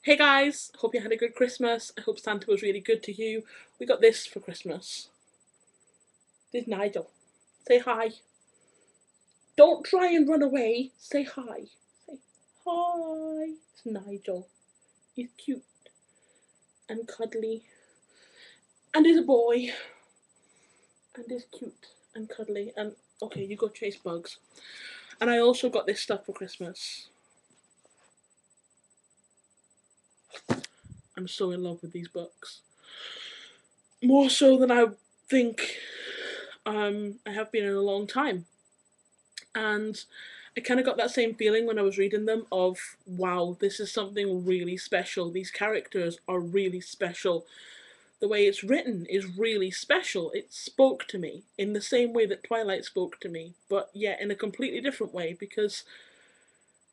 Hey guys, hope you had a good Christmas. I hope Santa was really good to you. We got this for Christmas. This is Nigel. Say hi. Don't try and run away. Say hi. Say hi. It's Nigel. He's cute and cuddly. And he's a boy. And he's cute and cuddly. And okay, you go chase bugs. And I also got this stuff for Christmas. I'm so in love with these books. More so than I think I have been in a long time. And I kind of got that same feeling when I was reading them of, wow, this is something really special. These characters are really special. The way it's written is really special. It spoke to me in the same way that Twilight spoke to me, but yet in a completely different way because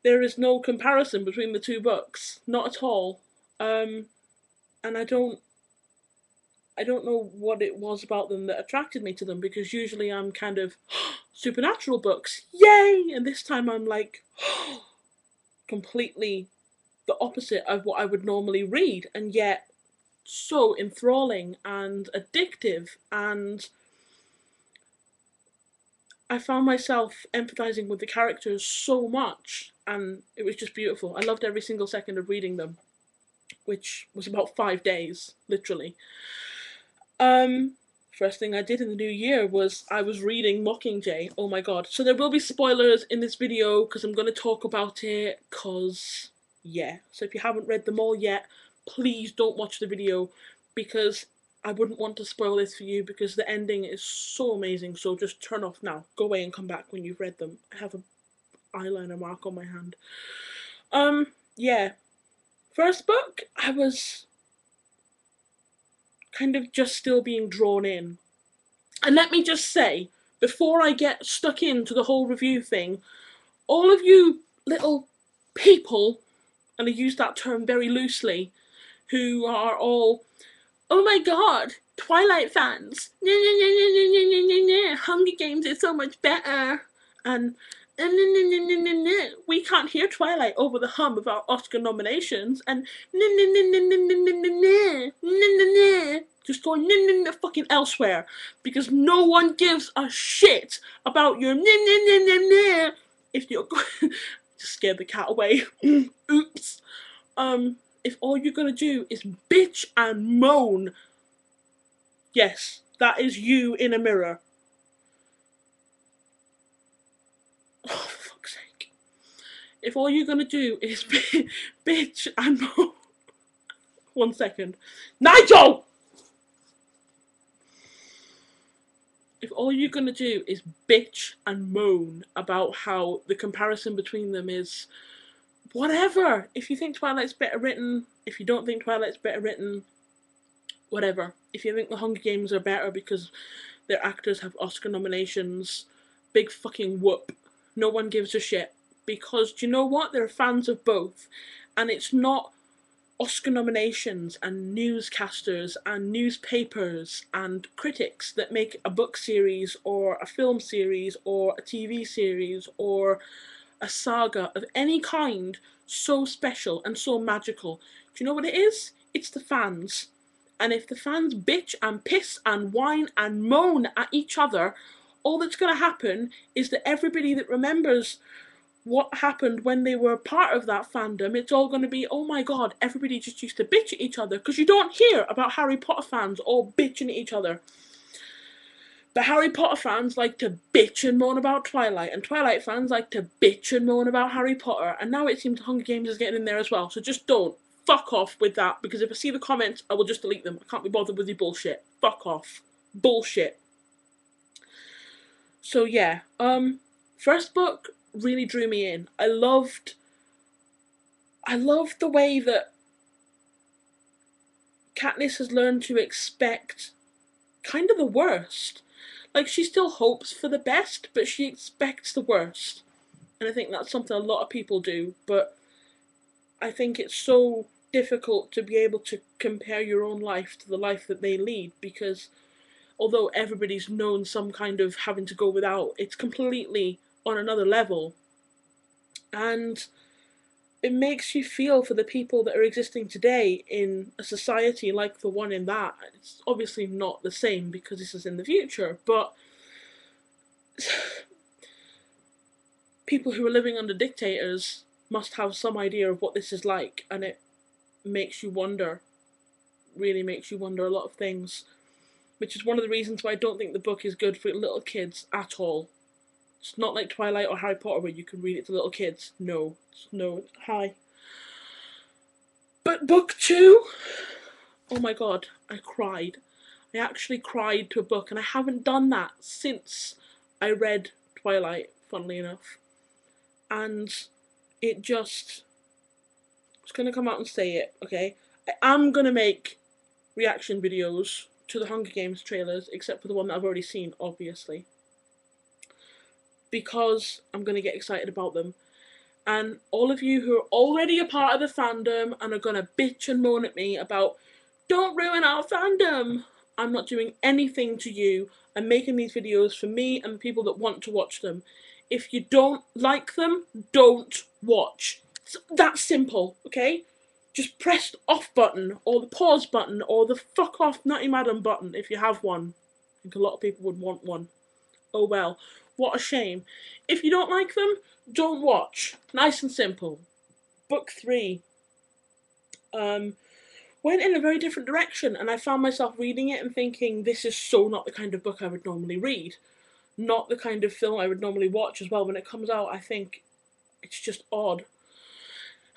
there is no comparison between the two books, not at all. And I don't know what it was about them that attracted me to them because usually I'm kind of supernatural books, yay! And this time I'm like completely the opposite of what I would normally read, and yet so enthralling and addictive. And I found myself empathizing with the characters so much, and it was just beautiful. I loved every single second of reading them, which was about 5 days, literally. Um, First thing I did in the new year was I was reading Mockingjay. Oh my god. So there will be spoilers in this video because I'm going to talk about it because, yeah. So if you haven't read them all yet, please don't watch the video because I wouldn't want to spoil this for you because the ending is so amazing. So just turn off now. Go away and come back when you've read them. I have an eyeliner mark on my hand. Yeah. First book, I was kind of just still being drawn in. And let me just say, before I get stuck into the whole review thing, all of you little people, and I use that term very loosely, who are all, oh my god, Twilight fans, Hunger Games is so much better, and we can't hear Twilight over the hum of our Oscar nominations, and just going fucking elsewhere because no one gives a shit about your if you're just scared the cat away. Oops. If all you're gonna do is bitch and moan, yes, that is you in a mirror. Oh, for fuck's sake. If all you're gonna do is bitch and moan. 1 second. Nigel! If all you're gonna do is bitch and moan about how the comparison between them is whatever. If you think Twilight's better written, if you don't think Twilight's better written, whatever. If you think the Hunger Games are better because their actors have Oscar nominations, big fucking whoop. No one gives a shit. Because do you know what? They're fans of both. And it's not Oscar nominations and newscasters and newspapers and critics that make a book series or a film series or a TV series or a saga of any kind so special and so magical. Do you know what it is? It's the fans. And if the fans bitch and piss and whine and moan at each other, all that's going to happen is that everybody that remembers what happened when they were part of that fandom, it's all going to be, oh my god, everybody just used to bitch at each other because you don't hear about Harry Potter fans all bitching at each other. But Harry Potter fans like to bitch and moan about Twilight, and Twilight fans like to bitch and moan about Harry Potter, and now it seems Hunger Games is getting in there as well, so just don't. Fuck off with that, because if I see the comments, I will just delete them. I can't be bothered with your bullshit. Fuck off. Bullshit. So yeah, first book really drew me in. I loved the way that Katniss has learned to expect kind of the worst. Like, she still hopes for the best, but she expects the worst. And I think that's something a lot of people do, but I think it's so difficult to be able to compare your own life to the life that they lead because although everybody's known some kind of having to go without, it's completely on another level. And it makes you feel for the people that are existing today in a society like the one in that. It's obviously not the same because this is in the future, but people who are living under dictators must have some idea of what this is like, and it makes you wonder, really makes you wonder a lot of things, which is one of the reasons why I don't think the book is good for little kids at all. It's not like Twilight or Harry Potter where you can read it to little kids. No. Hi. But book 2, oh my god, I cried. I actually cried to a book, and I haven't done that since I read Twilight, funnily enough. And it just, I was gonna come out and say it, okay? I am gonna make reaction videos to the Hunger Games trailers, except for the one that I've already seen, obviously. Because I'm gonna get excited about them. And all of you who are already a part of the fandom and are gonna bitch and moan at me about, don't ruin our fandom, I'm not doing anything to you. I'm making these videos for me and people that want to watch them. If you don't like them, don't watch. It's that simple, okay? Just press the off button or the pause button or the fuck off Nutty Madam button if you have one. I think a lot of people would want one. Oh well, what a shame. If you don't like them, don't watch. Nice and simple. Book 3 went in a very different direction, and I found myself reading it and thinking, this is so not the kind of book I would normally read. Not the kind of film I would normally watch as well. When it comes out, I think it's just odd.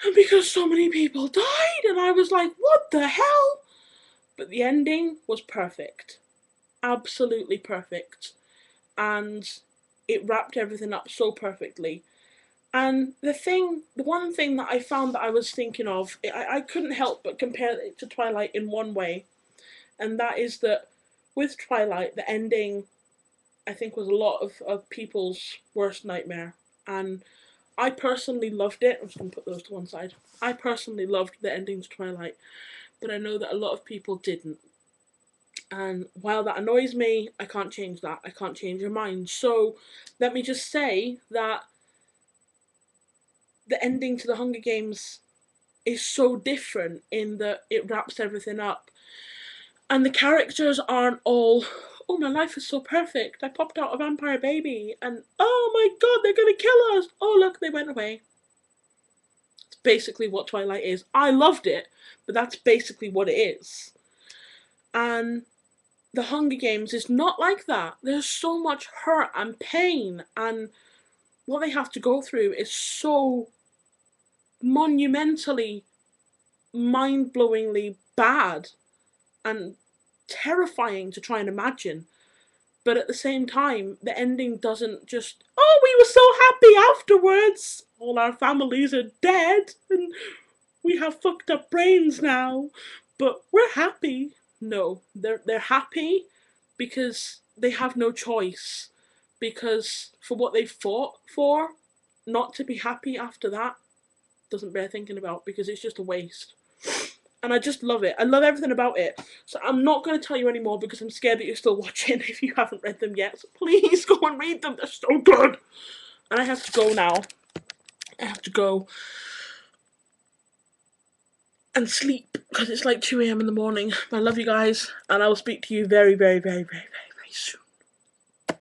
And because so many people died, and I was like, what the hell? But the ending was perfect. Absolutely perfect. And it wrapped everything up so perfectly. And the one thing that I found that I was thinking of, I couldn't help but compare it to Twilight in one way, and that is that with Twilight, the ending, I think, was a lot of people's worst nightmare. And I personally loved it. I'm just going to put those to one side. I personally loved the ending to Twilight, but I know that a lot of people didn't. And while that annoys me, I can't change that. I can't change your mind. So let me just say that the ending to the Hunger Games is so different in that it wraps everything up. And the characters aren't all, oh, my life is so perfect, I popped out a vampire baby, and oh my god, they're gonna kill us, oh look, they went away. It's basically what Twilight is. I loved it, but that's basically what it is. And the Hunger Games is not like that. There's so much hurt and pain, and what they have to go through is so monumentally, mind-blowingly bad and terrifying to try and imagine. But at the same time, the ending doesn't just, oh, we were so happy afterwards, all our families are dead and we have fucked up brains now, but we're happy. No, they're happy because they have no choice, because for what they fought for, not to be happy after that doesn't bear thinking about, because it's just a waste. And I just love it. I love everything about it. So I'm not going to tell you anymore because I'm scared that you're still watching if you haven't read them yet. So please go and read them. They're so good. And I have to go now. I have to go and sleep because it's like 2 a.m. in the morning. But I love you guys, and I will speak to you very, very, very, very, very, very soon.